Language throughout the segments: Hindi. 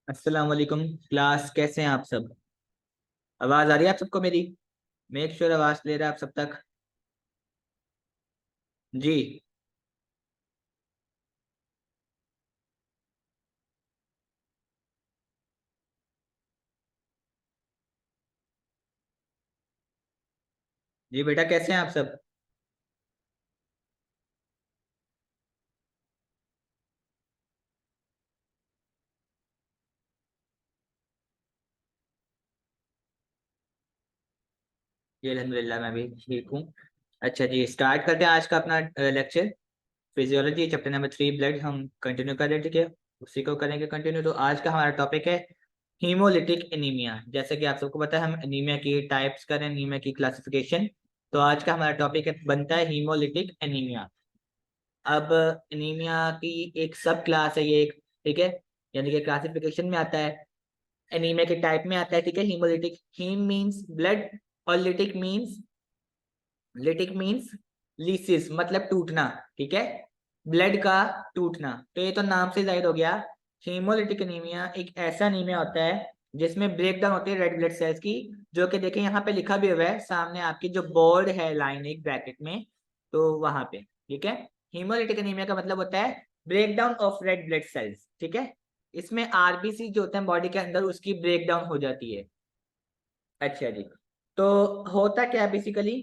अस्सलाम वालेकुम क्लास, कैसे हैं आप सब? आवाज आ रही है आप सबको मेरी? मेक श्योर आवाज ले रहा है आप सब तक। जी। जी बेटा, कैसे हैं आप सब? जी अल्हम्दुलिल्लाह, मैं भी ठीक हूँ। अच्छा जी, स्टार्ट करते हैं आज का अपना lecture. Physiology chapter number 3 blood हम कंटिन्यू कर रहे हैं, ठीक है। उसी को करेंगे कंटिन्यू। तो आज का हमारा टॉपिक है हीमोलिटिक एनीमिया। जैसे कि आप सबको पता है, हम एनीमिया की टाइप्स करें, एनीमिया की क्लासिफिकेशन। तो आज का हमारा टॉपिक बनता है हीमोलिटिक एनीमिया। अब एनीमिया की एक सब क्लास है ये एक, ठीक है। यानी कि क्लासिफिकेशन में आता है, एनीमिया के टाइप में आता है, ठीक है। हीमोलिटिक, हीम मींस ब्लड और लिटिक मींस लीसिस मतलब टूटना, ठीक है। ब्लड का टूटना, तो ये तो नाम से जाहिर हो गया। हीमोलिटिक एनीमिया एक ऐसा एनीमिया होता है जिसमें ब्रेकडाउन होती है रेड ब्लड सेल्स की, जो कि देखें यहाँ पे लिखा भी हुआ है सामने आपकी, जो बोर्ड है लाइन एक ब्रैकेट में, तो वहां पे, ठीक है। हीमोलिटिक एनीमिया का मतलब होता है breakdown of red blood cells, ठीक है। इसमें आरबीसी जो होते हैं बॉडी के अंदर, उसकी ब्रेकडाउन हो जाती है। अच्छा जी। तो होता क्या है बेसिकली,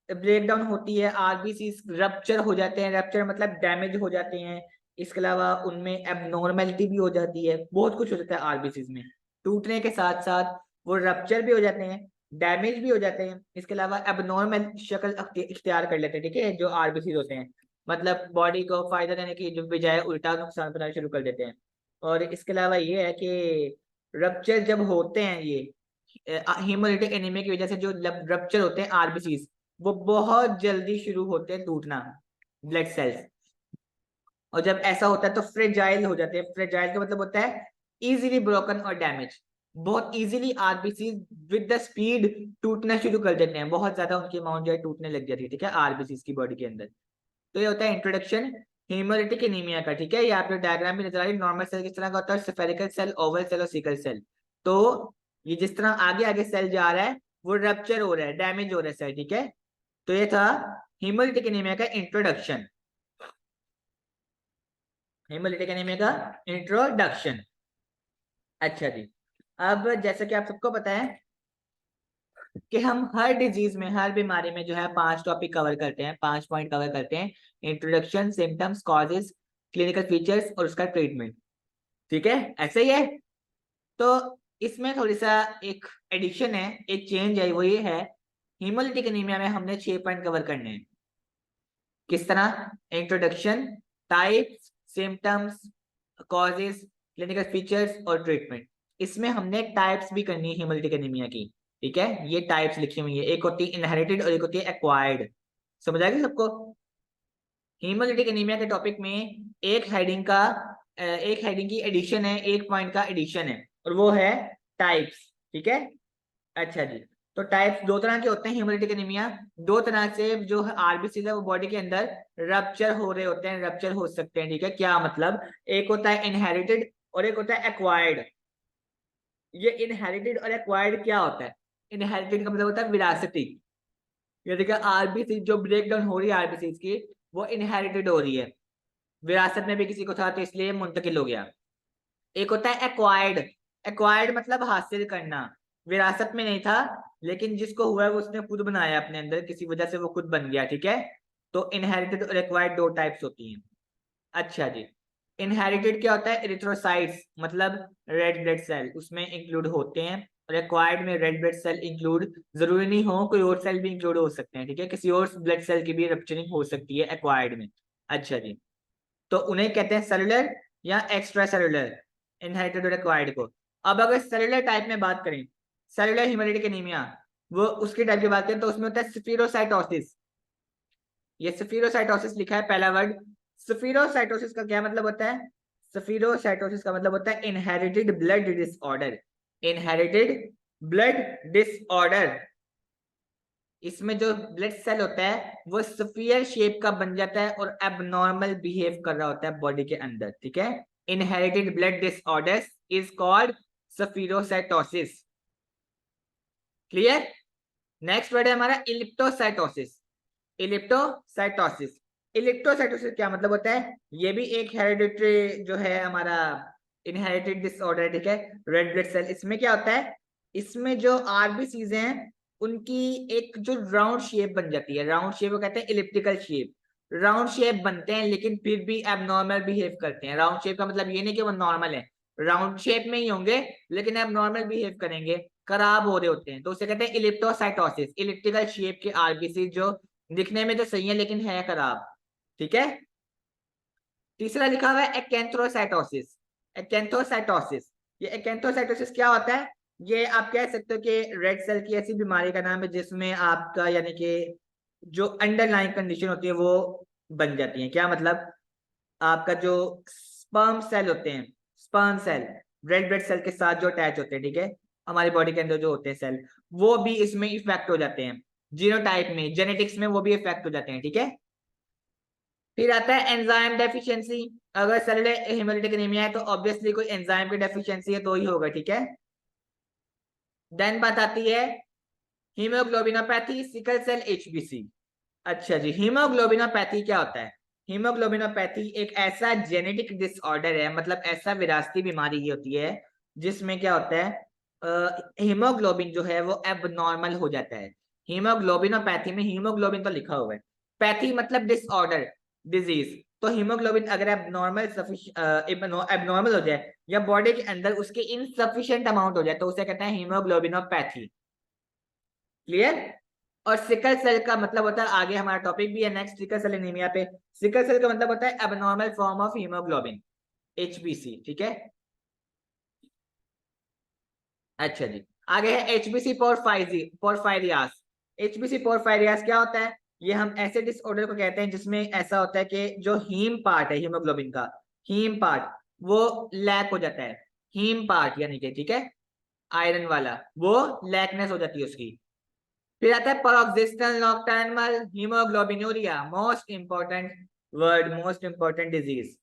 ब्रेकडाउन होती है, आरबीसी रप्चर हो जाते हैं, रप्चर मतलब डैमेज हो जाते हैं। इसके अलावा उनमें एबनॉर्मेलिटी भी हो जाती है, बहुत कुछ हो जाता है आरबीसी में। टूटने के साथ साथ वो रप्चर भी हो जाते हैं, डैमेज भी हो जाते हैं। इसके अलावा एबनॉर्मल शक्ल इख्तियार कर लेते हैं, ठीक है, जो आरबीसी होते हैं। मतलब बॉडी को फायदा देने की जो बजाय उल्टा नुकसान बनाना शुरू कर देते हैं। और इसके अलावा ये है कि रप्चर जब होते हैं, ये हीमोलिटिक एनीमिया की वजह से जो रप्चर होते हैं आरबीसीज, वो बहुत जल्दी शुरू होते हैं टूटना, ब्लड सेल्स। और जब ऐसा होता है तो फ्रेजाइल हो जाते हैं। फ्रेजाइल का मतलब होता है इजीली ब्रोकन और डैमेज। बहुत easily RBC with the speed टूटना शुरू कर देते हैं, बहुत ज्यादा उनकी अमाउंट जो है टूटने लग जाती है, ठीक है, आरबीसी की बॉडी के अंदर। तो ये होता है इंट्रोडक्शन हीमोलिटिक एनीमिया का, ठीक है। ये आपको डायग्राम में नजर आ रही है, नॉर्मल सेल किस तरह का होता है, स्फेरिकल सेल, ओवल सेल और सिकल सेल। तो ये जिस तरह आगे आगे सेल जा रहा है, वो रप्चर हो रहा है, डैमेज हो रहा है सेल, ठीक है। तो ये था हीमोलिटिक एनीमिया का इंट्रोडक्शन, हीमोलिटिक एनीमिया का इंट्रोडक्शन। अच्छा जी। अब जैसा कि आप सबको पता है कि हम हर डिजीज में, हर बीमारी में जो है 5 टॉपिक कवर करते हैं, 5 पॉइंट कवर करते हैं। Introduction, symptoms, causes, clinical features और उसका ट्रीटमेंट, ठीक है, ऐसे ही है। तो इसमें थोड़ी सा एक एडिशन है, एक चेंज है, वो ये है, हीमोलिटिक एनीमिया में हमने 6 पॉइंट कवर करने हैं। किस तरह? Introduction, types, symptoms, causes, clinical features और ट्रीटमेंट। इसमें हमने टाइप्स भी करनी है हीमोलिटिक एनीमिया की, ठीक है। ये टाइप्स लिखी हुई है, एक होती है इनहेरिटेड और एक होती है एक्वायर्ड। समझ आ गई सबको? हीमोलिटिक एनीमिया के टॉपिक में एक हेडिंग की एडिशन है, एक पॉइंट का एडिशन है, और वो है टाइप्स, ठीक है। अच्छा जी। तो टाइप्स दो तरह के होते हैं हीमोलिटिक एनीमिया। दो तरह से जो आरबीसी है वो बॉडी के अंदर रप्चर हो रहे होते हैं, रप्चर हो सकते हैं, ठीक है। क्या मतलब? एक होता है इनहेरिटेड और एक होता है एक्वायर्ड। ये इनहेरिटेड और एक्वायर्ड क्या होता है? इनहेरिटेड का मतलब होता है विरासती। ये देखिए, आरबीसी जो ब्रेक डाउन हो रही है आरबीसी की, वो इनहेरिटेड हो रही है, विरासत में भी किसी को था तो इसलिए मुंतकिल हो गया। एक होता है एक्वायर्ड। एक्वायर्ड मतलब हासिल करना, विरासत में नहीं था, लेकिन जिसको हुआ है वो उसने खुद बनाया अपने अंदर, किसी वजह से वो खुद बन गया, ठीक है। तो इनहेरिटेड और एक्वायर्ड दो टाइप्स होती हैं। अच्छा जी। इनहेरिटेड क्या होता है? इरिथ्रोसाइट्स मतलब रेड ब्लड सेल उसमें इंक्लूड होते हैं, और एक्वायर्ड में रेड ब्लड सेल इंक्लूड जरूरी नहीं हो, कोई और सेल भी इंक्लूड हो सकते हैं, ठीक है, किसी और ब्लड सेल की भी रप्चरिंग हो सकती है एक्वायर्ड में। अच्छा जी। तो उन्हें कहते हैं सेलुलर या एक्स्ट्रा सेलुलर, इनहेरिटेड और एक्वायर्ड को। अब अगर सेलुलर टाइप में बात करें, सेलुलर हेमोलिटिक एनीमिया, वो उसकी टाइप की बात करें तो उसमें होता है स्फीरोसाइटोसिस। ये स्फीरोसाइटोसिस लिखा है पहला वर्ड। स्फीरोसाइटोसिस का क्या मतलब होता है? स्फीरोसाइटोसिस का मतलब होता है inherited blood disorder, inherited blood disorder. इसमें जो ब्लड सेल होता है वो स्फीयर शेप का बन जाता है और एबनॉर्मल बिहेव कर रहा होता है बॉडी के अंदर, ठीक है। inherited blood disorders is called spherocytosis. Clear? Next word है हमारा इलिप्टोसाइटोसिस. इलिप्टोसाइटोसिस. इलिप्टोसाइटोसिस क्या मतलब होता है? ये भी एक हेरिडिटरी जो है हमारा इनहेरिटेड डिसऑर्डर, ठीक है, रेड ब्लड सेल. इसमें क्या होता है? इसमें जो आरबीसीज हैं उनकी एक जो राउंड शेप बन जाती है. राउंड शेप को कहते हैं इलिप्टिकल शेप. राउंड शेप बनते हैं लेकिन फिर भी एबनॉर्मल बिहेव करते हैं. राउंड शेप का मतलब ये नहीं कि वो नॉर्मल है, राउंड शेप में ही होंगे लेकिन एबनॉर्मल बिहेव करेंगे, खराब हो रहे होते हैं, तो उसे कहते हैं इलिप्टोसाइटोसिस. इलिप्टिकल शेप के आरबीसी जो दिखने में तो सही है लेकिन है खराब. ठीक है. तीसरा लिखा हुआ है एक्ैंथ्रोसाइटोसिस. एक्ैंथोसाइटोसिस. ये एक्ैंथोसाइटोसिस क्या होता है? ये आप कह सकते हो कि रेड सेल की ऐसी बीमारी का नाम है जिसमें आपका यानी कि जो अंडरलाइन कंडीशन होती है वो बन जाती है. क्या मतलब? आपका जो स्पर्म सेल होते हैं, sperm cell red blood cell के साथ जो अटैच होते हैं, ठीक है, हमारी बॉडी के अंदर जो होते हैं सेल, वो भी इसमें इफेक्ट हो जाते हैं. जीनोटाइप में, जेनेटिक्स में वो भी इफेक्ट हो जाते हैं. ठीक है. फिर आता है एंजाइम डेफिशिएंसी. अगर सेलुलर हेमोलिटिक एनीमिया है तो ऑब्वियसली कोई एंजाइम की डेफिशिएंसी है तो ही होगा. ठीक है. देन बात आती है हीमोग्लोबिनोपैथी, सिकल सेल, एचबीसी. अच्छा जी, हीमोग्लोबिनोपैथी क्या होता है? हीमोग्लोबिनोपैथी एक ऐसा जेनेटिक डिसऑर्डर है, मतलब ऐसा विरासती बीमारी होती है जिसमें क्या होता है, हीमोग्लोबिन जो है वो एबनॉर्मल हो जाता है. हीमोग्लोबिनोपैथी में हीमोग्लोबिन तो लिखा हुआ है, पैथी मतलब डिसऑर्डर, डिजीज. तो हीमोग्लोबिन अगर एबनॉर्मल एबनॉर्मल हो जाए या बॉडी के अंदर उसके इनसफिशिएंट अमाउंट हो जाए तो उसे कहते हैं हीमोग्लोबिनोपैथी. क्लियर? और सिकल सेल का मतलब होता है, आगे हमारा टॉपिक भी है नेक्स्ट सिकल सेल एनीमिया पे. सिकल सेल का मतलब होता है abnormal form of haemoglobin, HBC. ठीक है. अच्छा जी, आगे है एचबीसी पोरफायरियास. एचबीसी पोरफायरियास क्या होता है? ये हम ऐसे डिसऑर्डर को कहते हैं जिसमें ऐसा होता है कि जो हीम पार्ट है हीमोग्लोबिन का, हीम पार्ट वो लैक हो जाता है. हीम पार्ट यानी कि, ठीक है, आयरन वाला, वो लैकनेस हो जाती है उसकी. फिर आता है paroxysmal nocturnal hemoglobinuria, most important word, most important disease.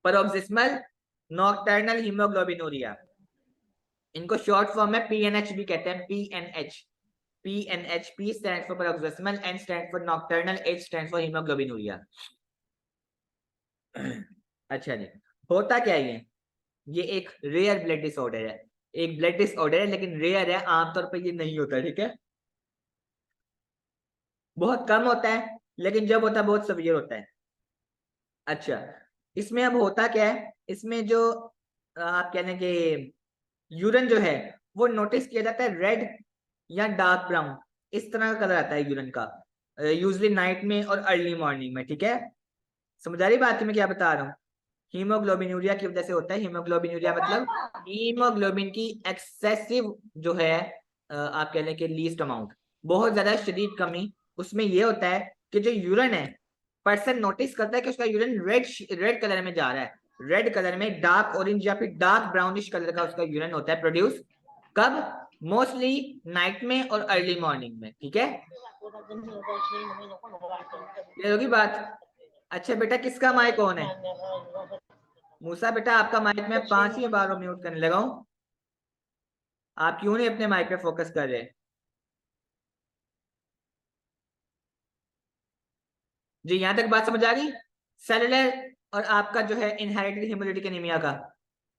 paroxysmal nocturnal hemoglobinuria, इनको शॉर्ट फॉर्म में पीएनएच भी कहते हैं. PNH. PNH. P stand for paroxysmal, N stand for nocturnal, H stand for hemoglobinuriया. अच्छा जी, होता क्या ये एक रेयर ब्लड डिसऑर्डर है. एक ब्लड डिसऑर्डर है लेकिन रेयर है, आमतौर पर ये नहीं होता. ठीक है. बहुत कम होता है लेकिन जब होता है बहुत सीवियर होता है. अच्छा, इसमें अब होता क्या है? इसमें जो आप कह लें कि यूरिन जो है वो नोटिस किया जाता है रेड या डार्क ब्राउन, इस तरह का कलर आता है यूरिन का, यूजली नाइट में और अर्ली मॉर्निंग में. ठीक है. समझ आ रही बात मैं क्या बता रहा हूँ? हीमोग्लोबिन की वजह से होता है. हीमोग्लोबिन मतलब हीमोग्लोबिन की एक्सेसिव जो है, आप कह लें कि लीस्ट अमाउंट, बहुत ज्यादा शदीद कमी. उसमें ये होता है कि जो यूरिन है, पर्सन नोटिस करता है कि उसका यूरिन रेड रेड कलर में जा रहा है. रेड कलर में, डार्क ऑरेंज या फिर डार्क ब्राउनिश कलर का उसका यूरिन होता है प्रोड्यूस. कब? मोस्टली नाइट में और अर्ली मॉर्निंग में. ठीक है. ये होगी बात. अच्छा बेटा, किसका माइक ऑन है? मूसा बेटा, आपका माइक में 5 ही बार म्यूट करने लगा हूं, आप क्यों नहीं अपने माइक पे फोकस कर रहे? जी, यहां तक बात समझ आ गई? सेलुलर और आपका जो है इनहेरिटेड हेमोलिटिक एनीमिया का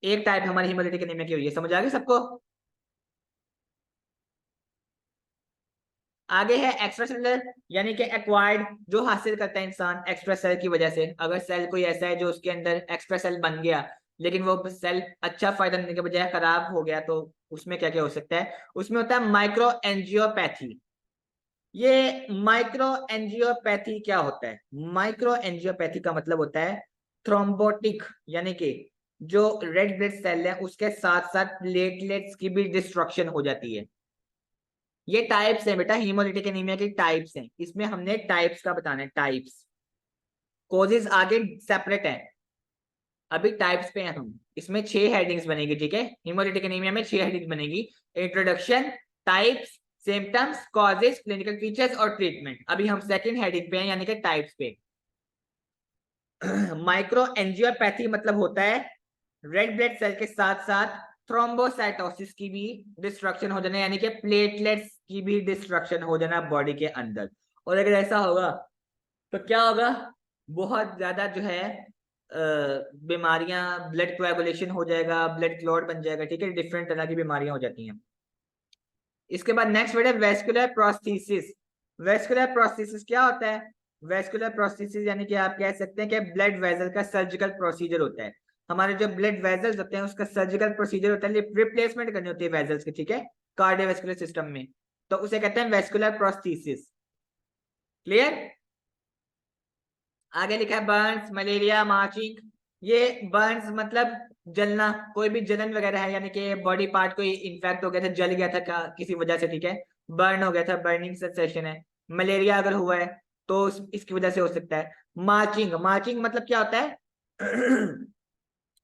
एक टाइप हमारी हेमोलिटिक एनीमिया की हुई है. समझ आ गई सबको? आगे है एक्स्ट्रा सेलुलर, यानी कि एक्वायर्ड, जो हासिल करता है इंसान एक्स्ट्रा सेल की वजह से. अगर सेल कोई ऐसा है जो उसके अंदर एक्स्ट्रा सेल बन गया लेकिन वो सेल अच्छा फायदा देने के बजाय खराब हो गया, तो उसमें क्या क्या हो सकता है? उसमें होता है माइक्रो एंजियोपैथी. ये माइक्रो एंजियोपैथी क्या होता है? माइक्रो एंजियोपैथी का मतलब होता है थ्रोम्बोटिक, यानी कि जो रेड ब्लड सेल है उसके साथ साथ प्लेटलेट्स की भी डिस्ट्रक्शन हो जाती है. ये टाइप्स हैं बेटा, हीमोलिटिक एनीमिया की टाइप्स हैं. इसमें हमने टाइप्स का बताना है, टाइप्स. कोजेस आगे सेपरेट है, अभी टाइप्स पे हैं हम. इसमें 6 हेडिंग्स बनेगी. ठीक है. हीमोलिटिक एनीमिया में 6 हेडिंग्स बनेगी: introduction, types, symptoms, causes, clinical features और ट्रीटमेंट। अभी हम सेकंड हेडिंग पे हैं, यानी कि टाइप्स पे। माइक्रो एंजियोपैथी मतलब होता है रेड ब्लड सेल के साथ साथ थ्रोम्बोसाइटोसिस की भी डिस्ट्रक्शन हो जाना, यानी कि प्लेटलेट्स की भी डिस्ट्रक्शन हो जाना बॉडी के अंदर। और अगर ऐसा होगा तो क्या होगा, बहुत ज्यादा जो है बीमारियां, ब्लड कोएगुलेशन हो जाएगा, ब्लड क्लॉट बन जाएगा, ठीक है, डिफरेंट तरह की बीमारियां हो जाती हैं। इसके बाद नेक्स्ट वर्ड है वेस्कुलर प्रोस्थेसिस। वेस्कुलर प्रोस्थेसिस क्या होता है? वेस्कुलर प्रोस्थेसिस यानी कि आप कह सकते हैं कि ब्लड वेजल का सर्जिकल प्रोसीजर होता है। हमारे जो ब्लड वेजल्स होते हैं उसका सर्जिकल प्रोसीजर होता है, रिप्लेसमेंट करनी होती है वेजल्स की, ठीक है, कार्डियोवैस्कुलर सिस्टम में, तो उसे कहते हैं वेस्कुलर प्रोस्थेसिस। क्लियर? आगे लिखा है बर्न्स, मलेरिया, मार्चिंग। ये बर्न्स मतलब जलना, कोई भी जलन वगैरह है, यानी कि बॉडी पार्ट कोई इन्फेक्ट हो गया था, जल गया था किसी वजह से, ठीक है, बर्न हो गया था, बर्निंग सेंसेशन है। मलेरिया अगर हुआ है तो इसकी वजह से हो सकता है। मार्चिंग, मार्चिंग मतलब क्या होता है?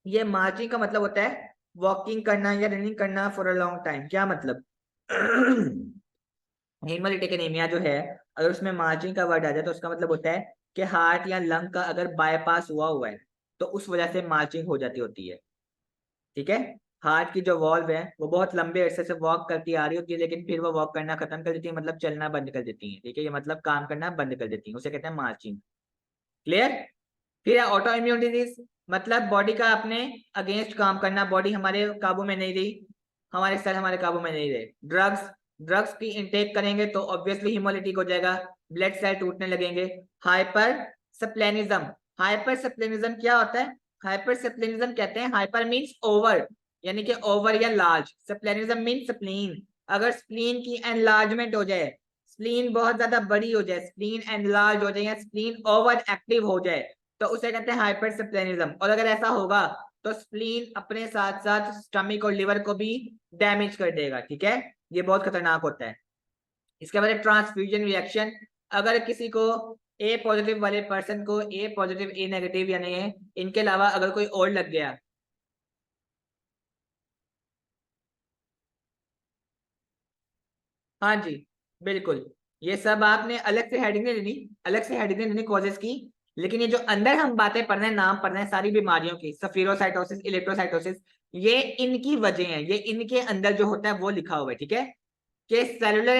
ये मार्चिंग का मतलब होता है वॉकिंग करना या रनिंग करना फॉर अ लॉन्ग टाइम। क्या मतलब? हेमोलिटिक एनीमिया जो है, अगर उसमें मार्चिंग का वर्ड आ जाए तो उसका मतलब होता है कि हार्ट या लंग का अगर बाईपास हुआ है तो उस वजह से मार्चिंग हो जाती होती है, ठीक है। हार्ट की जो वॉल्व है वो बहुत लंबे अरसे से वॉक करती आ रही होती है, लेकिन फिर वो वॉक करना खत्म कर देती है, मतलब चलना बंद कर देती है, ठीक है, ये मतलब काम करना बंद कर देती है, उसे कहते हैं मार्चिंग। क्लियर? फिर है ऑटो इम्यून डिजीज, मतलब बॉडी का अपने अगेंस्ट काम करना, बॉडी हमारे काबू में नहीं रही, हमारे सेल हमारे काबू में नहीं रहे। ड्रग्स, ड्रग्स की इनटेक करेंगे तो ऑब्वियसली हिमोलिटिक हो जाएगा, ब्लड सेल टूटने लगेंगे। हाइपर सप्लेनिज्म, हाइपर सप्लेनिज्म क्या होता है? हाइपर सप्लेनिज्म कहते हैं, हाइपर मीन्स ओवर, यानी कि ओवर या लार्ज, सप्लेनिज्म मीन्स स्प्लीन। अगर स्प्लीन की एनलार्जमेंट हो जाए, स्प्लीन बहुत ज्यादा बड़ी हो जाए, स्प्लीन एनलार्ज हो जाए या स्प्लीन ओवर एक्टिव हो जाए तो उसे कहते हैं हाइपरसप्लेनिज्म। और अगर ऐसा होगा तो स्प्लीन अपने साथ साथ स्टमक और लिवर को भी डैमेज कर देगा, ठीक है, ये बहुत खतरनाक होता है। इसके बाद ट्रांसफ्यूजन रिएक्शन, अगर किसी को ए पॉजिटिव वाले पर्सन को ए पॉजिटिव ए नेगेटिव यानी इनके अलावा अगर कोई और लग गया, हाँ जी बिल्कुल, ये सब आपने अलग से हेडिंग नहीं लेनी, अलग से हेडिंग नहीं लेनी कॉजेस की, लेकिन ये जो अंदर हम बातें पढ़ रहे हैं, नाम पढ़ रहे हैं सारी बीमारियों की, सफीरोसाइटोसिस, इलेक्ट्रोसाइटोसिस, ये इनकी वजह है, ये इनके अंदर जो होता है वो लिखा हुआ है, ठीक है, कि सेलुलर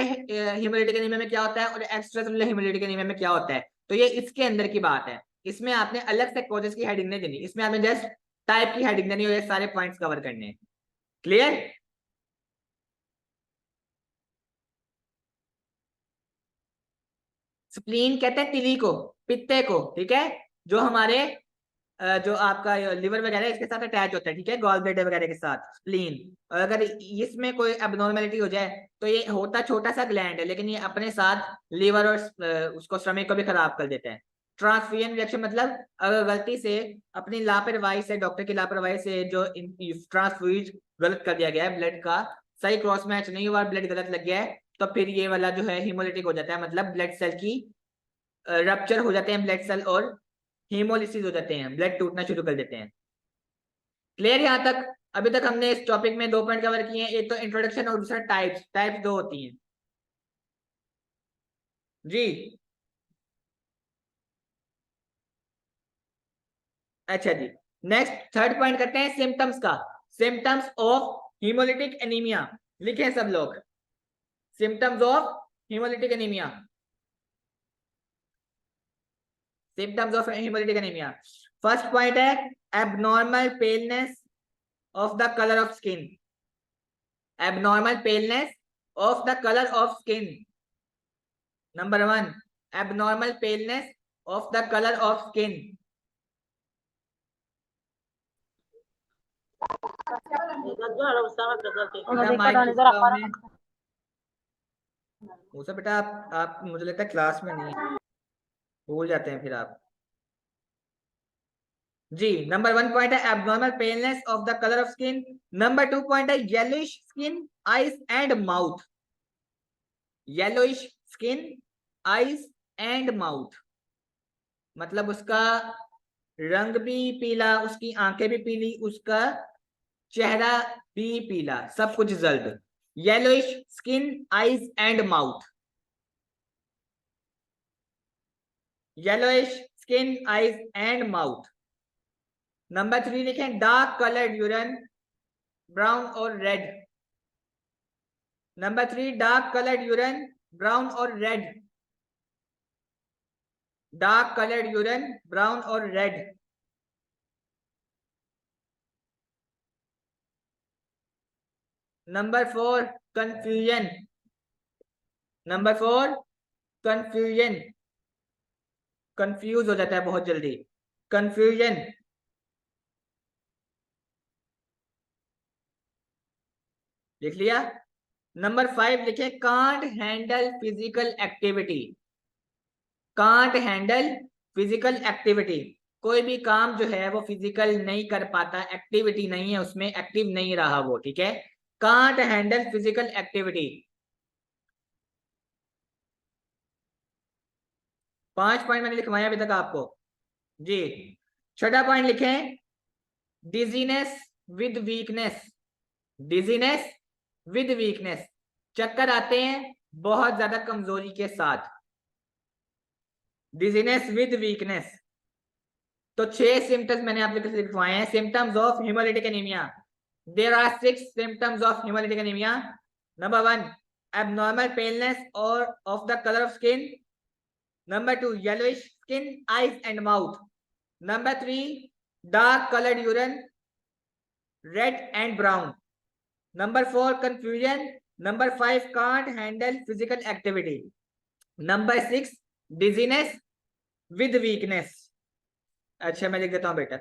हेमोलिटिक एनीमिया में क्या होता है और एक्स्ट्रा सेलुलर हेमोलिटिक एनीमिया में क्या होता है, तो ये इसके अंदर की बात है। इसमें आपने अलग से कॉजेस की हेडिंग नहीं देनी, इसमें आपने जस्ट टाइप की हेडिंग देनी और ये सारे पॉइंट्स कवर करने हैं। क्लियर? स्प्लीन कहते हैं तिली को, पित्ते को, ठीक है, जो हमारे जो आपका लिवर वगैरह है, इसके साथ अटैच होता है, ठीक है, गॉल ब्लैडर वगैरह के साथ स्प्लीन। और अगर इसमें कोई एबनॉर्मेलिटी हो जाए तो ये होता छोटा सा ग्लैंड है, लेकिन ये अपने साथ लीवर और उसको स्टमक को भी खराब कर देता है। ट्रांसफ्यूजन रिएक्शन मतलब अगर गलती से अपनी लापरवाही से, डॉक्टर की लापरवाही से जो ट्रांसफ्यूज गलत कर दिया गया है, ब्लड का सही क्रॉस मैच नहीं हुआ, ब्लड गलत लग गया है, तो फिर ये वाला जो है हिमोलिटिक हो जाता है, मतलब ब्लड सेल की रप्चर हो जाते हैं ब्लड सेल और हीमोलिसिस हो जाते हैं, ब्लड टूटना शुरू कर देते हैं। क्लियर यहाँ तक? अभी तक हमने इस टॉपिक में दो पॉइंट कवर किए हैं, एक तो इंट्रोडक्शन और दूसरा टाइप्स, टाइप्स दो होती हैं जी। अच्छा जी, नेक्स्ट थर्ड पॉइंट करते हैं सिम्टम्स का। सिम्टम्स ऑफ हीमोलिटिक एनीमिया, लिखे सब लोग, symptoms of hemolytic anemia, symptoms of hemolytic anemia. First point है abnormal paleness of the colour of skin, abnormal paleness of the color of skin. Number one, abnormal paleness of the color of skin. बेटा माइक किसका ऑन है? मुझे बेटा आप मुझे लगता है क्लास में नहीं है, भूल जाते हैं फिर आप जी। नंबर वन पॉइंट है abnormal paleness of the colour of skin. Number two point है yellowish skin, eyes and mouth, yellowish skin, eyes and mouth, मतलब उसका रंग भी पीला, उसकी आंखें भी पीली, उसका चेहरा भी पीला, सब कुछ जल्द। Yellowish skin, eyes and mouth. Yellowish skin, eyes and mouth. Number 3 लिखें डार्क कलर्ड यूरिन, ब्राउन और red. Number 3 dark coloured urine, brown और red. Dark coloured urine, brown और red. Number 4 confusion. Number 4 confusion, confuse हो जाता है बहुत जल्दी, कंफ्यूजन। लिख लिया। नंबर 5 लिखे can't handle physical activity. Can't handle physical activity, कोई भी काम जो है वो फिजिकल नहीं कर पाता, एक्टिविटी नहीं है उसमें, एक्टिव नहीं रहा वो, ठीक है। Can't handle physical activity. 5 point मैंने लिखवाया अभी तक आपको जी। छठा पॉइंट लिखें dizziness with weakness. Dizziness with weakness, चक्कर आते हैं बहुत ज्यादा कमजोरी के साथ। Dizziness with weakness. तो 6 सिम्टम्स मैंने आप लोगों से लिखवाए हैं। Symptoms of haemolytic anaemia, there are 6 symptoms of haemolytic anaemia. Number 1 abnormal paleness or of the color of skin. Number 2 yellowish skin, eyes and mouth. Number 3 dark colored urine, red and brown. Number 4 confusion. Number 5 can't handle physical activity. Number 6 dizziness with weakness. अच्छा मैं लिख देता हूं बेटा।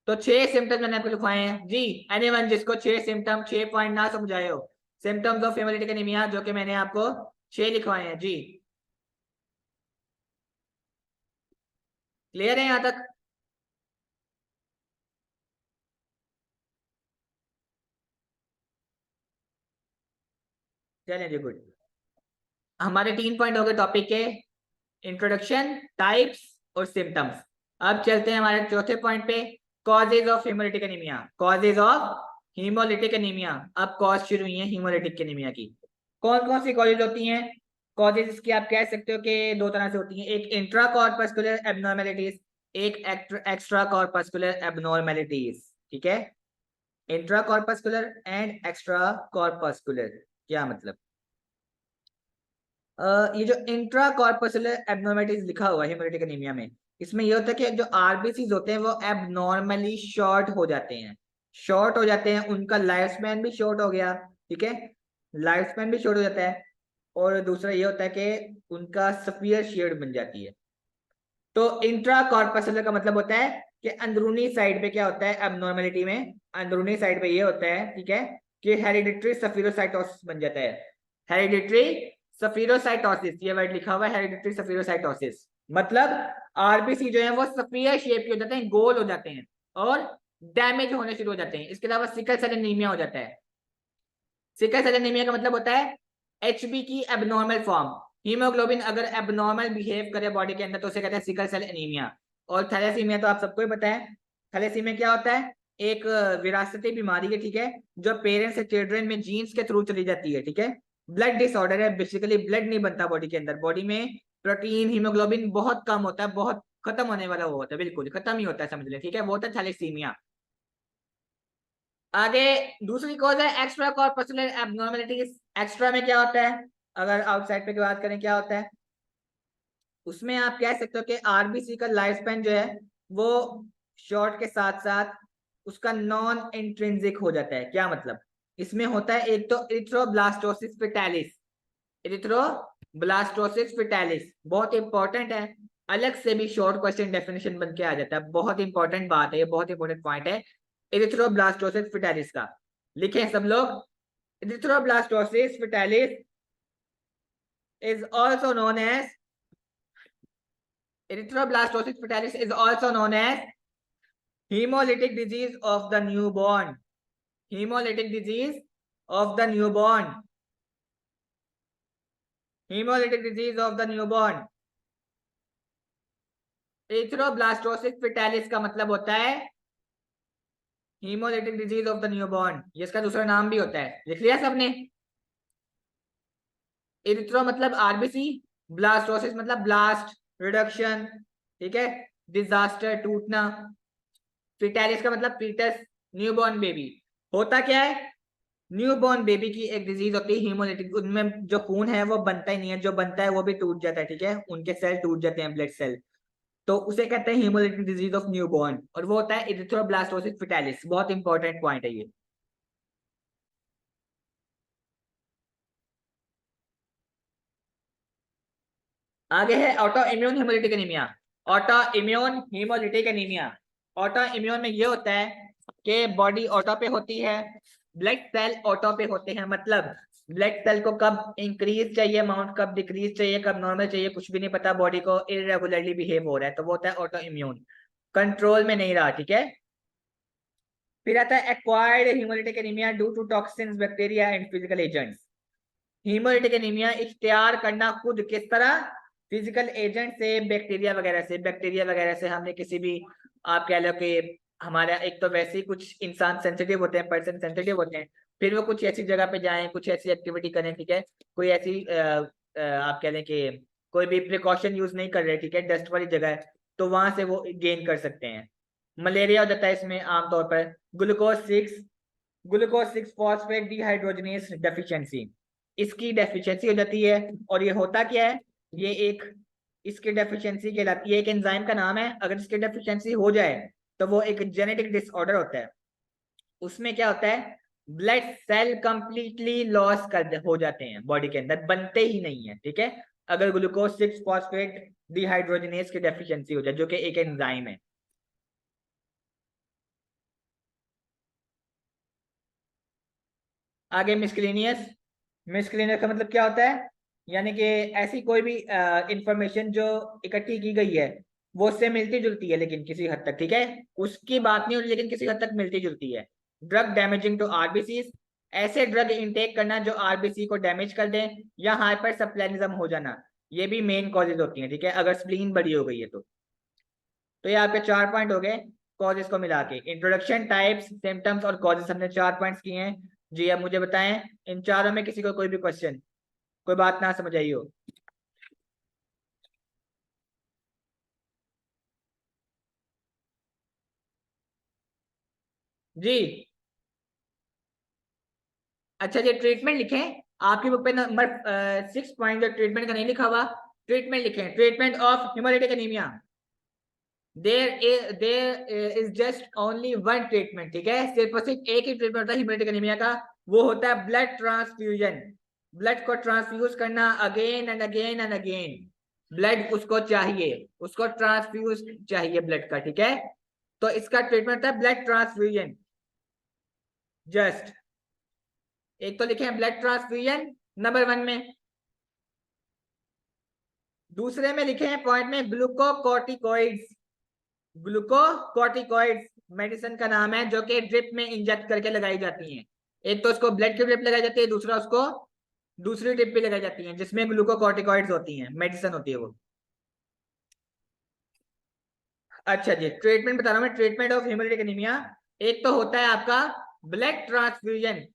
तो 6 सिम्टम्स मैंने आपको लिखवाए हैं जी। एनीवन जिसको 6 सिम्टम 6 पॉइंट ना समझाए हो, सिम्टम्स ऑफ हेमोलिटिक एनीमिया, जो कि मैंने आपको 6 लिखवाए हैं जी। क्लियर है यहां तक? चलिए जी गुड। हमारे 3 पॉइंट हो गए टॉपिक के, इंट्रोडक्शन, टाइप्स और सिम्टम्स। अब चलते हैं हमारे चौथे पॉइंट पे, causes of haemolytic anaemia. Causes of hemolytic anaemia. अब कॉज शुरू हुई है हीमोलिटिक एनीमिया की। कौन कौन सी कॉजेज होती हैं? कॉजेज इसकी आप कह सकते हो कि 2 तरह से होती हैं, एक इंट्रा कॉर्पस्कुलर एबनॉर्मेलिटीज, एक एक्स्ट्रा कॉर्पस्कुलर एबनॉर्मेलिटीज, ठीक है। Intra corpuscular and extra corpuscular क्या मतलब? ये जो इंट्रा कॉर्पस्कुलर एबनॉर्मेलिटीज लिखा हुआ है हेमोलिटिक एनीमिया में, इसमें ये होता है कि जो आरबीसीज होते हैं वो एबनॉर्मली शॉर्ट हो जाते हैं। शॉर्ट हो जाते हैं, उनका लाइफ स्पैन भी शॉर्ट हो गया, ठीक है, लाइफ स्पैन भी शॉर्ट हो जाता है। और दूसरा ये होता है कि उनका सफियर शेड बन जाती है। तो इंट्रा कॉर्पस्कुलर का मतलब होता है कि अंदरूनी साइड पे क्या होता है एबनॉर्मेलिटी में, अंदरूनी साइड पे ये होता है, ठीक है, कि हेरिडिटरी सफिरोसाइटोसिस बन जाता है। हेरिडिटरी सफिरोसाइटोसिस, ये वर्ड लिखा हुआ है हेरिडिटरी सफिरोसाइटोसिस, मतलब आरबीसी जो है वो सफियर शेप के हो जाते हैं, गोल हो जाते हैं और डैमेज होने शुरू हो जाते हैं। इसके अलावा सिकल सेल एनीमिया हो जाता है। सिकल सेल एनीमिया का मतलब होता है एचबी की एबनॉर्मल फॉर्म। हीमोग्लोबिन अगर एबनॉर्मल बिहेव करे बॉडी के अंदर तो उसे कहते हैं सिकल सेल एनीमिया। और थैलेसीमिया तो आप सबको ही पता है। थैलेसीमिया क्या होता है? एक विरासती बीमारी है, ठीक है, जो पेरेंट्स से चिल्ड्रन में जीन्स के थ्रू चली जाती है, ठीक है। ब्लड डिसऑर्डर है, बेसिकली ब्लड नहीं बनता बॉडी के अंदर, बॉडी में प्रोटीन हीमोग्लोबिन बहुत कम होता है, बहुत खत्म होने वाला वो होता है, बिल्कुल खत्म ही होता है समझ ले, ठीक है, वो होता है थैलेसीमिया। आगे दूसरी कॉज है एक्स्ट्रा कॉर्पस्कुलर एबनॉर्मलिटीज। एक्स्ट्रा में क्या होता है? अगर आउटसाइड पे की बात करें क्या होता है, उसमें आप कह सकते हो कि आरबीसी का लाइफ स्पैन जो है वो शॉर्ट के साथ साथ उसका नॉन इंट्रिंसिक हो जाता है। क्या मतलब? इसमें होता है एक तो इरिथ्रोब्लास्टोसिस फिटालिस। इरिथ्रोब्लास्टोसिस फिटालिस बहुत इंपॉर्टेंट है, अलग से भी शॉर्ट क्वेश्चन डेफिनेशन बन के आ जाता है, बहुत इंपॉर्टेंट बात है ये, बहुत इंपॉर्टेंट पॉइंट है इरिथ्रोब्लास्टोसिस फिटालिस का। लिखें सब लोग, erythroblastosis fetalis is also known as erythroblastosis fetalis is also known as hemolytic disease of the newborn. Hemolytic disease of the newborn. Haemolytic disease of the newborn. Erythroblastosis fetalis का मतलब होता है haemolytic disease of the newborn, ये इसका दूसरा नाम भी होता है। लिख लिया सबने? एरिथ्रो मतलब आरबीसी, ब्लास्टोसिस मतलब ब्लास्ट रिडक्शन, ठीक है, डिजास्टर टूटना, फिटालिस का मतलब फीटस न्यूबॉर्न बेबी। होता क्या है, न्यूबॉर्न बेबी की एक डिजीज होती है हीमोलिटिक, उनमें जो खून है वो बनता ही नहीं है, जो बनता है वो भी टूट जाता है, ठीक है, उनके सेल टूट जाते हैं, ब्लड सेल, तो उसे कहते हैं हीमोलिटिक डिजीज ऑफ न्यूबॉर्न, और वो होता है एरिथ्रोब्लास्टोसिस फिटालिस। बहुत इंपॉर्टेंट पॉइंट है ये। आगे है auto immune haemolytic anaemia. Auto immune haemolytic anaemia, auto immune में ये होता है कि बॉडी ऑटो पे होती है, ब्लड सेल ऑटो पे होते हैं, मतलब ब्लड सेल को कब इंक्रीज चाहिए अमाउंट, कब डिक्रीज चाहिए, कब नॉर्मल चाहिए, कुछ भी नहीं पता, बॉडी को इरेगुलरली बिहेव हो रहा है, तो वो होता है ऑटो इम्यून, कंट्रोल में नहीं रहा, ठीक है। फिर आता है acquired haemolytic anaemia due to toxins, bacteria and physical agents. Haemolytic anaemia इख्तियार करना खुद किस तरह, फिजिकल एजेंट से, बैक्टीरिया वगैरह से, बैक्टीरिया वगैरह से हमने किसी भी, आप कह लो कि हमारा एक तो वैसे ही कुछ इंसान सेंसिटिव होते हैं, पर्सन सेंसिटिव होते हैं, फिर वो कुछ ऐसी जगह पे जाएं, कुछ ऐसी एक्टिविटी करें, ठीक है, कोई ऐसी आप कह लें कि कोई भी प्रिकॉशन यूज नहीं कर रहे, ठीक है, डस्ट वाली जगह है, तो वहां से वो गेन कर सकते हैं। मलेरिया हो जाता है इसमें आमतौर पर, ग्लूकोज 6 फॉस्फेट डिहाइड्रोजनेस डेफिशिएंसी, इसकी डेफिशिएंसी हो जाती है। और ये होता क्या है, ये एक, इसकी डेफिशिएंसी कहलाती है, एक एंजाइम का नाम है, अगर इसकी डेफिशिएंसी हो जाए तो वो एक जेनेटिक डिसऑर्डर होता है। उसमें क्या होता है, ब्लड सेल कंप्लीटली लॉस कर हो जाते हैं, बॉडी के अंदर बनते ही नहीं है, ठीक है, अगर ग्लूकोज 6 फॉस्फेट डिहाइड्रोजनेस की डेफिशिएंसी हो जाए, जो कि एक एंजाइम है। आगे मिस्केलेनियस। मिस्केलेनियस का मतलब क्या होता है, यानी कि ऐसी कोई भी इंफॉर्मेशन जो इकट्ठी की गई है वो उससे मिलती जुलती है लेकिन किसी हद तक, ठीक है, उसकी बात नहीं होती लेकिन किसी हद तक मिलती जुलती है। ड्रग डैमेजिंग टू आरबीसी, ऐसे ड्रग इनटेक करना जो आरबीसी को डैमेज कर दे, या हाइपर सप्लेनिज्म हो जाना, ये भी मेन कॉजेज होती हैं, ठीक है, अगर स्प्लीन बड़ी हो गई है तो ये आपके 4 पॉइंट हो गए कॉजेज को मिला के। इंट्रोडक्शन, टाइप्स, सिम्टम्स और कॉजेज हमने 4 पॉइंट्स किए हैं। जी अब मुझे बताएं इन चारों में किसी को कोई भी क्वेश्चन, कोई बात ना समझ आई हो? जी अच्छा, जी ट्रीटमेंट लिखें, आपकी बुक पे नंबर 6 पॉइंट जो ट्रीटमेंट का नहीं लिखा हुआ, ट्रीटमेंट लिखें, treatment of haemolytic anaemia. There is just only one treatment, ठीक है, सिर्फ और सिर्फ एक ही ट्रीटमेंट होता है हेमोलिटिक एनीमिया का, वो होता है ब्लड ट्रांसफ्यूजन। ब्लड को ट्रांसफ्यूज करना again and again and again, blood उसको चाहिए, उसको ट्रांसफ्यूज चाहिए ब्लड का, ठीक है, तो इसका ट्रीटमेंट होता है ब्लड ट्रांसफ्यूजन। जस्ट एक तो लिखे हैं ब्लड ट्रांसफ्यूजन नंबर 1 में, दूसरे में लिखे हैं पॉइंट में ग्लूकोकॉर्टिकॉइड्स। ग्लूकोकॉर्टिकॉइड्स मेडिसिन का नाम है जो कि ड्रिप में इंजेक्ट करके लगाई जाती हैं, एक तो उसको ब्लड की ड्रिप लगाई जाती है, दूसरा उसको दूसरी ड्रिप भी लगाई जाती है जिसमें ग्लूकोकॉर्टिकॉइड्स होती हैं, मेडिसिन होती है वो। अच्छा जी ट्रीटमेंट बता रहा हूँ मैं, ट्रीटमेंट ऑफ हेमोलिटिक एनीमिया, एक तो होता है आपका ब्लड ट्रांसफ्यूजन,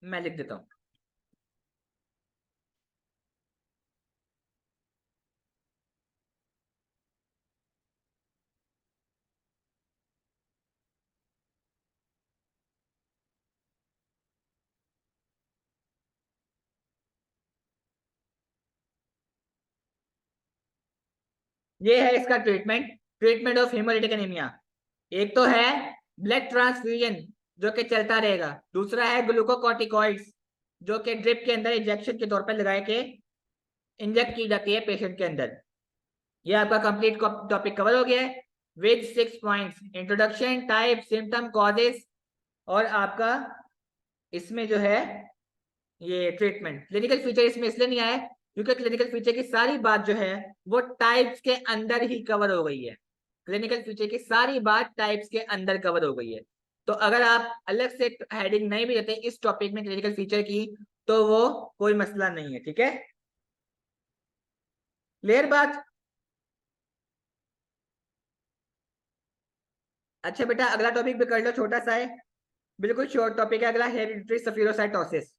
मैं लिख देता हूँ। ये है इसका treatment, treatment of haemolytic anaemia. एक तो है ब्लड ट्रांसफ्यूजन जो कि चलता रहेगा, दूसरा है ग्लूकोकॉर्टिकॉइड्स जो कि ड्रिप के अंदर इंजेक्शन के तौर पर लगाए के इंजेक्ट की जाती है पेशेंट के अंदर। ये आपका कंप्लीट टॉपिक कवर हो गया है with 6 points, introduction, type, symptom, causes, और आपका इसमें जो है ये ट्रीटमेंट। क्लिनिकल फीचर इसमें इसलिए नहीं आया क्योंकि क्लिनिकल फीचर की सारी बात जो है वो टाइप्स के अंदर ही कवर हो गई है, क्लिनिकल फीचर की सारी बात टाइप्स के अंदर कवर हो गई है। तो अगर आप अलग से हेडिंग नहीं भी देते इस टॉपिक में क्लिनिकल फीचर की, तो वो कोई मसला नहीं है। ठीक है, क्लियर बात। अच्छा बेटा, अगला टॉपिक भी कर लो, छोटा सा है, बिल्कुल शॉर्ट टॉपिक है अगला, हेरिडिटरी सफिरोसाइटोसिस।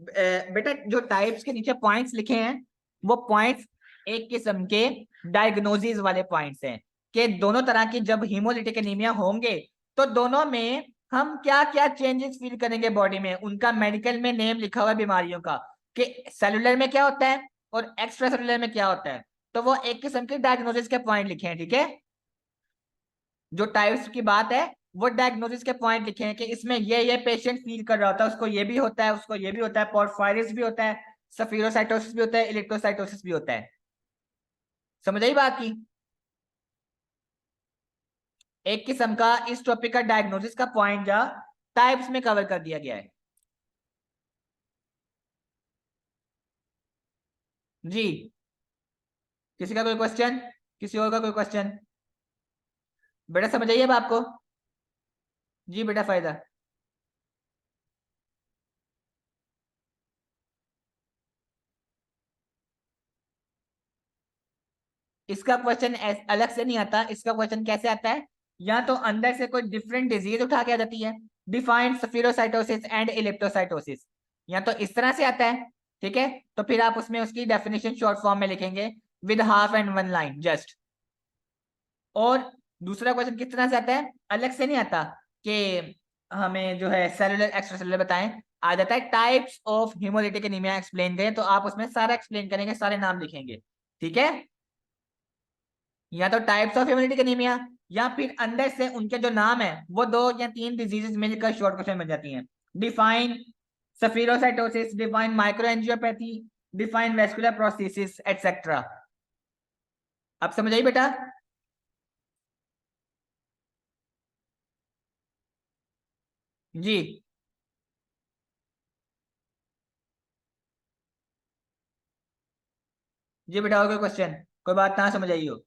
बेटा जो टाइप्स के नीचे पॉइंट्स लिखे हैं, वो पॉइंट्स एक किस्म के डायग्नोसिस वाले पॉइंट्स हैं, कि दोनों तरह की जब हीमोलिटिक एनीमिया होंगे तो दोनों में हम क्या क्या चेंजेस फील करेंगे बॉडी में, उनका मेडिकल में नेम लिखा हुआ है बीमारियों का, कि सेलुलर में क्या होता है और एक्स्ट्रा सेलुलर में क्या होता है, तो वो एक किस्म के डायग्नोसिस के पॉइंट लिखे हैं। ठीक है, जो टाइप्स की बात है वो डायग्नोसिस के पॉइंट लिखे हैं, कि इसमें ये पेशेंट फील कर रहा होता है, उसको ये भी होता है, उसको ये भी होता है, पोर्फायरिस भी होता है, सफिरोसाइटोसिस भी होता है, इलेक्ट्रोसाइटोसिस भी होता है। समझ आई बात की? एक किस्म का इस टॉपिक का डायग्नोसिस का पॉइंट जा टाइप्स में कवर कर दिया गया है। जी, किसी का कोई क्वेश्चन, किसी और का कोई क्वेश्चन? बेटा समझ आइए अब आपको? जी बेटा, फायदा। इसका क्वेश्चन अलग से नहीं आता, इसका क्वेश्चन कैसे आता है, या तो अंदर से कोई डिफरेंट डिजीज उठा के आ जाती है, डिफाइंड स्फीरोसाइटोसिस एंड इलेप्टोसाइटोसिस, या तो इस तरह से आता है। ठीक है, तो फिर आप उसमें उसकी डेफिनेशन शॉर्ट फॉर्म में लिखेंगे with half and one line just. और दूसरा क्वेश्चन किस तरह से आता है, अलग से नहीं आता कि हमें जो है सेलुलर एक्स्ट्रा सेलुलर बताएं, आ जाता है types of haemolytic anaemia explain करें, तो आप उसमें सारा एक्सप्लेन करेंगे, सारे नाम लिखेंगे। ठीक है, या तो टाइप्स ऑफ हेमोलिटिक एनीमिया, या फिर अंदर से उनके जो नाम है वो दो या तीन डिजीजेस मिलकर शॉर्ट क्वेश्चन बन जाती हैं। Define spherocytosis, define microangiopathy, define vascular prosthesis etcetera. अब समझ आई बेटा? जी। जी बेटा, और कोई क्वेश्चन, कोई बात ना समझ आई हो?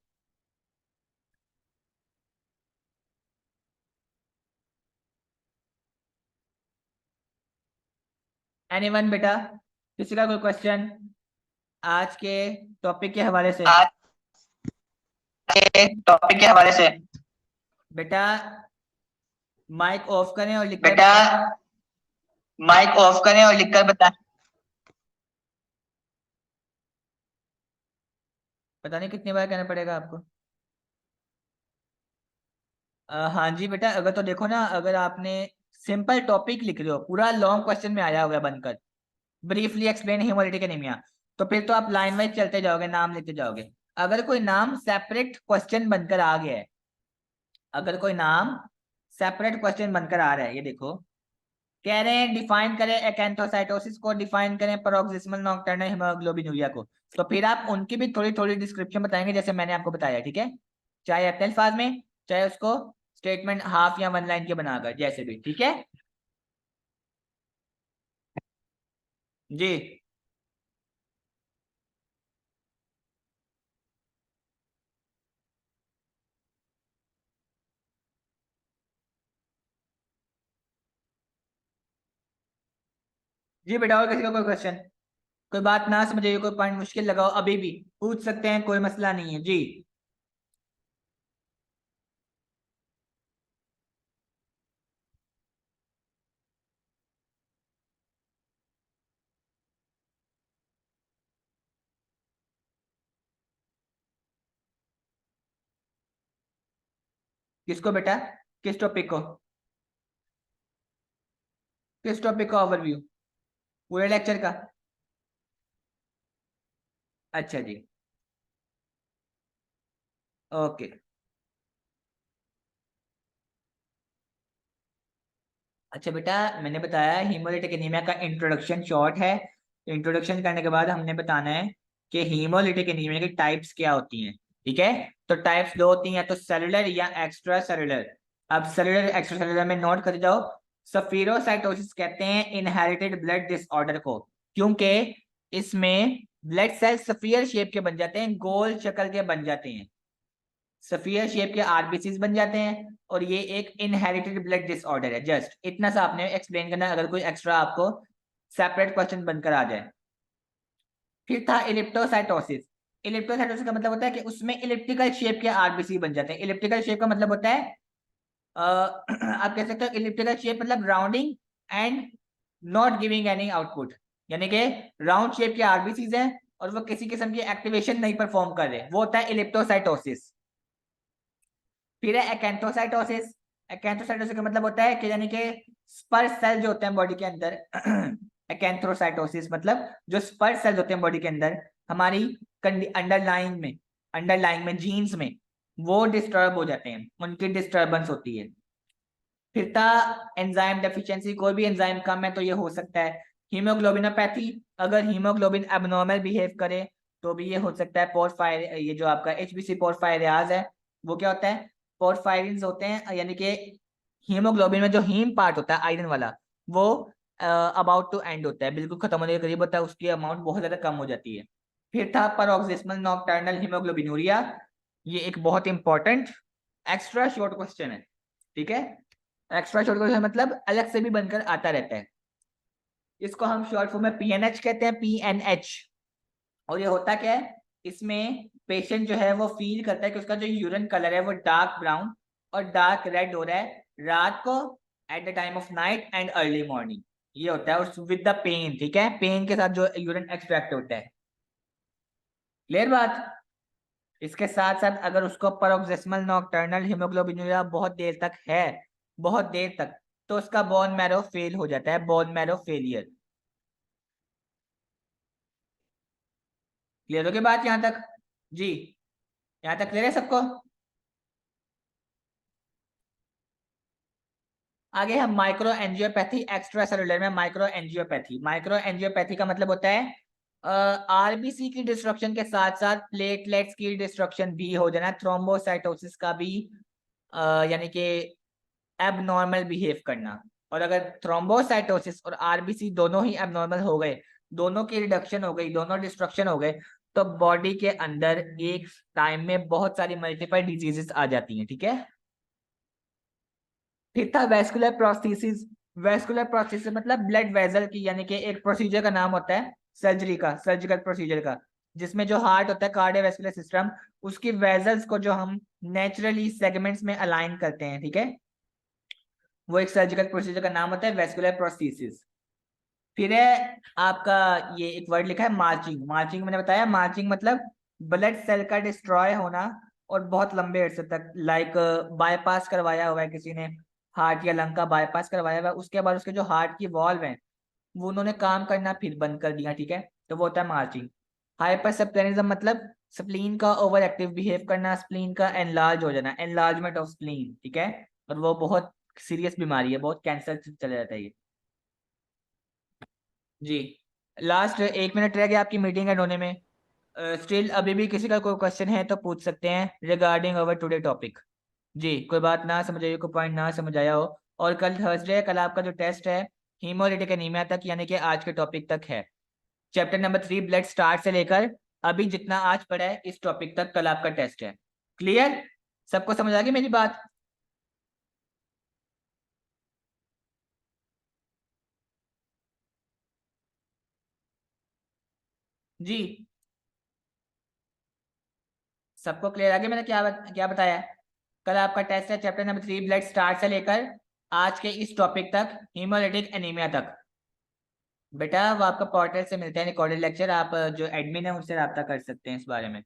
एनीवन बेटा, किसी का कोई क्वेश्चन आज के टॉपिक के हवाले से? आज के टॉपिक के हवाले से बेटा माइक ऑफ करें और लिखकर बेटा माइक ऑफ करें और लिखकर बताएं। पता नहीं कितनी बार कहना पड़ेगा आपको। हाँ जी बेटा, अगर तो देखो ना, अगर आपने सिंपल टॉपिक लिख रहे हो, पूरा लॉन्ग क्वेश्चन में आया हुआ है बनकर, ब्रीफली एक्सप्लेन हेमोलिटिक एनीमिया, तो फिर तो आप लाइन वाइज चलते जाओगे, नाम लेते जाओगे। अगर कोई नाम सेपरेट क्वेश्चन बनकर आ गया है, अगर कोई नाम सेपरेट क्वेश्चन बनकर आ रहा है, ये देखो, कह रहे हैं डिफाइन करें एक्यांथोसाइटोसिस को, डिफाइन करें पैरोक्सिस्मल नॉकटर्नल हेमोग्लोबिनूरिया को, तो फिर आप उनकी भी थोड़ी थोड़ी डिस्क्रिप्शन बताएंगे जैसे मैंने आपको बताया। ठीक है, चाहे अपने अल्फाज में, चाहे उसको स्टेटमेंट हाफ या वन लाइन के बनाकर, जैसे भी। ठीक है जी। जी बेटा, और किसी का कोई क्वेश्चन, कोई बात ना समझिए, कोई पॉइंट मुश्किल लगाओ, अभी भी पूछ सकते हैं, कोई मसला नहीं है जी। किसको बेटा, किस टॉपिक को, किस टॉपिक का ओवरव्यू, पूरे लेक्चर का? अच्छा जी, ओके। अच्छा बेटा, मैंने बताया हीमोलिटिक एनीमिया का इंट्रोडक्शन शॉर्ट है। इंट्रोडक्शन करने के बाद हमने बताना है कि हीमोलिटिक एनीमिया की टाइप्स क्या होती हैं। ठीक है, तो टाइप्स दो होती हैं, या तो सेलुलर या एक्स्ट्रा सेलुलर। अब सेलुलर एक्स्ट्रा सेलुलर में नोट कर जाओ, सफीरोसाइटोसिस कहते हैं इनहेरिटेड ब्लड डिसऑर्डर को, क्योंकि इसमें ब्लड सेल सफियर शेप के बन जाते हैं, गोल शक्ल के बन जाते हैं। सफियर शेप के आरबीसीज बन जाते हैं, और ये एक इनहेरिटेड ब्लड डिसऑर्डर है। जस्ट इतना सा आपने एक्सप्लेन करना है, अगर कोई एक्स्ट्रा आपको सेपरेट क्वेश्चन बनकर आ जाए। फिर था इलिप्टोसाइटोसिस। इलिप्टोसाइटोसिस का मतलब होता है कि उसमें इलिप्टिकल शेप के आरबीसी बन जाते हैं। इलिप्टिकल शेप का मतलब होता है आप कह सकते हो इलिप्टिकल शेप मतलब rounding and not giving any output, यानी कि राउंड शेप के आरबीसीज हैं और वो किसी किस्म की एक्टिवेशन नहीं परफॉर्म कर रहे, वो होता है इलिप्टोसाइटोसिस। फिर है एकैंथोसाइटोसिस। एकैंथोसाइटोसिस का मतलब होता है कि यानी कि स्पर्श सेल जो होते हैं बॉडी के अंदर एकैंथोसाइटोसिस मतलब जो स्पर्श सेल होते हैं बॉडी के अंदर हमारी अंडरलाइंग में जीन्स में वो डिस्टर्ब हो जाते हैं, उनकी डिस्टर्बेंस होती है। फिर था एंजाइम डेफिशिएंसी। कोई भी एंजाइम कम है तो ये हो सकता है। हीमोग्लोबिनोपैथी, अगर हीमोग्लोबिन एबनॉर्मल बिहेव करे तो भी ये हो सकता है। पोर्फायर, ये जो आपका एचबीसी पोर्फायरियाज है वो क्या होता है, पोर्फायरिन्स होते हैं, यानी कि हीमोग्लोबिन में जो हीम पार्ट होता है आयरन वाला वो अबाउट टू एंड होता है, बिल्कुल खत्म होने के करीब होता है, उसकी अमाउंट बहुत ज्यादा कम हो जाती है। फिर था पैरोक्सिस्मल नॉकटर्नल हीमोग्लोबिनूरिया। ये एक बहुत इंपॉर्टेंट एक्स्ट्रा शॉर्ट क्वेश्चन है, ठीक है। एक्स्ट्रा शॉर्ट क्वेश्चन मतलब अलग से भी बनकर आता रहता है। इसको हम शॉर्ट फॉर्म में पीएनएच कहते हैं, पीएनएच। और ये होता क्या है, इसमें पेशेंट जो है वो फील करता है कि उसका जो यूरिन कलर है वो डार्क ब्राउन और डार्क रेड हो रहा है रात को, at the time of night and early morning. ये होता है और विद द पेन, ठीक है, पेन के साथ जो यूरिन एक्सट्रैक्ट होता है। क्लियर बात। इसके साथ साथ अगर उसको पैरोक्सिस्मल नॉकटर्नल हीमोग्लोबिनूरिया बहुत देर तक है, बहुत देर तक, तो उसका बोन मैरो फेल हो जाता है, बोन मैरो फेलियर। क्लियर हो गई बात यहां तक? जी, यहां तक क्लियर है सबको? आगे हम माइक्रो एंजियोपैथी एक्स्ट्रा सेलुलर में माइक्रो एंजियोपैथी। माइक्रो एंजियोपैथी का मतलब होता है आरबीसी की डिस्ट्रक्शन के साथ साथ प्लेटलेट्स की डिस्ट्रक्शन भी हो जाना, थ्रोम्बोसाइटोसिस का भी यानी कि एबनॉर्मल बिहेव करना। और अगर थ्रोम्बोसाइटोसिस और आरबीसी दोनों ही एबनॉर्मल हो गए, दोनों की रिडक्शन हो गई, दोनों डिस्ट्रक्शन हो गए, तो बॉडी के अंदर एक टाइम में बहुत सारी मल्टीपल डिजीजेस आ जाती हैं, ठीक है। फिर था वेस्कुलर प्रोस्थेसिस। वेस्कुलर प्रोस्थेसिस मतलब ब्लड वेजल की, यानी कि एक प्रोसीजर का नाम होता है सर्जरी का, सर्जिकल प्रोसीजर का, जिसमें जो हार्ट होता है कार्डियोवैस्कुलर सिस्टम, उसकी वेजल्स को जो हम नेचुरली सेगमेंट्स में अलाइन करते हैं, ठीक है, वो एक सर्जिकल प्रोसीजर का नाम होता है वेस्कुलर प्रोस्थेसिस। फिर है आपका ये एक वर्ड लिखा है मार्चिंग। मार्चिंग मैंने बताया, मार्चिंग मतलब ब्लड सेल का डिस्ट्रॉय होना और बहुत लंबे अरसे तक, लाइक बाईपास करवाया हुआ है किसी ने, हार्ट या लंग का बाईपास करवाया हुआ है, उसके बाद उसके जो हार्ट की वॉल्व है वो उन्होंने काम करना फिर बंद कर दिया, ठीक है, तो वो होता है मार्चिंग। हाइपरसेप्टेनिज्म मतलब स्प्लीन का ओवर एक्टिव बिहेव करना, स्प्लीन का एनलार्ज हो जाना, एनलार्जमेंट ऑफ स्प्लीन, ठीक है, और वो बहुत सीरियस बीमारी है, बहुत कैंसर चला जाता है ये। जी, लास्ट 1 मिनट रह गया आपकी मीटिंग एंड होने में। स्टिल अभी भी किसी का कोई क्वेश्चन है तो पूछ सकते हैं रिगार्डिंग अवर टुडे टॉपिक। जी, कोई बात ना समझ आई, कोई पॉइंट ना समझ आया हो, और कल थर्सडे है, कल आपका जो टेस्ट है हीमोलिटिक एनीमिया तक, यानी कि आज के टॉपिक तक है। चैप्टर नंबर 3 ब्लड स्टार्ट से लेकर अभी जितना आज पढ़ा है इस टॉपिक तक कल आपका टेस्ट है। क्लियर? सबको समझ आ गई मेरी बात? जी, सबको क्लियर आ गया मैंने क्या बताया? कल आपका टेस्ट है चैप्टर नंबर 3 ब्लड स्टार्ट से लेकर आज के इस टॉपिक तक, हीमोलिटिक एनीमिया तक। बेटा वो आपका पोर्टल से मिलते हैं रिकॉर्डेड लेक्चर, आप जो एडमिन है उनसे रब्ता कर सकते हैं इस बारे में।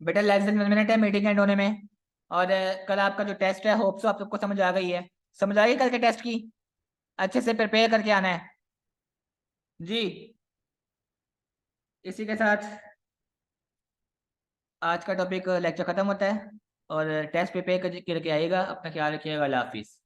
बेटा लेस देन 1 मिनट है मीटिंग एंड होने में, और कल आपका जो टेस्ट है होप सो आप सबको समझ आ गई है। समझ आ गई कल के टेस्ट की? अच्छे से प्रिपेयर करके आना है। जी, इसी के साथ आज का टॉपिक लेक्चर खत्म होता है, और टेस्ट प्रिपेयर करके आइएगा, अपना ख्याल रखिएगा, अल्लाह हाफिज़।